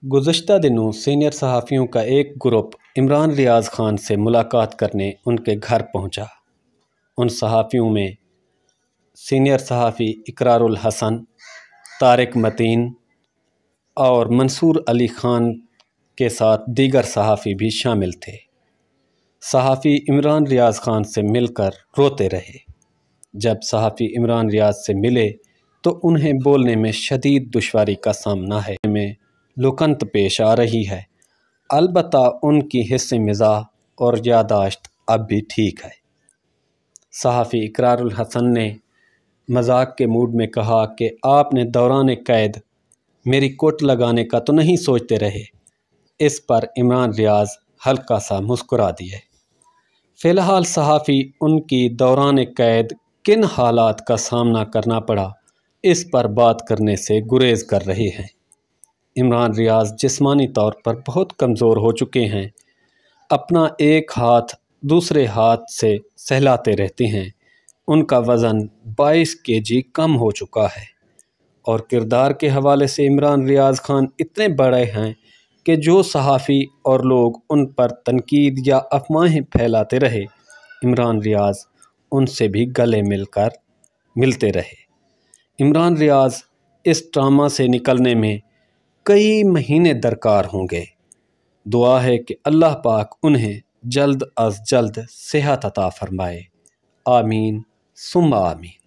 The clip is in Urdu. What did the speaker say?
گزشتہ دنوں سینئر صحافیوں کا ایک گروپ عمران ریاض خان سے ملاقات کرنے ان کے گھر پہنچا۔ ان صحافیوں میں سینئر صحافی اقرار الحسن، طارق متین اور منصور علی خان کے ساتھ دیگر صحافی بھی شامل تھے۔ صحافی عمران ریاض خان سے مل کر روتے رہے۔ جب صحافی عمران ریاض سے ملے تو انہیں بولنے میں شدید دشواری کا سامنا ہے میں لکنت پیش آ رہی ہے، البتہ ان کی حس مزاح اور یادداشت اب بھی ٹھیک ہے۔ صحافی اقرار الحسن نے مذاق کے موڈ میں کہا کہ آپ نے دوران قید میری کوٹ لگانے کا تو نہیں سوچتے رہے؟ اس پر عمران ریاض ہلکا سا مسکرا دیے۔ فی الحال صحافی ان کی دوران قید کن حالات کا سامنا کرنا پڑا اس پر بات کرنے سے گریز کر رہے ہیں۔ عمران ریاض جسمانی طور پر بہت کمزور ہو چکے ہیں، اپنا ایک ہاتھ دوسرے ہاتھ سے سہلاتے رہتے ہیں، ان کا وزن 22 kg کم ہو چکا ہے، اور کردار کے حوالے سے عمران ریاض خان اتنے بڑے ہیں کہ جو صحافی اور لوگ ان پر تنقید یا افواہیں پھیلاتے رہے، عمران ریاض ان سے بھی گلے ملتے رہے۔ عمران ریاض اس ڈرامہ سے نکلنے میں کئی مہینے درکار ہوں گے۔ دعا ہے کہ اللہ پاک انہیں جلد از جلد صحت عطا فرمائے۔ آمین ثم آمین۔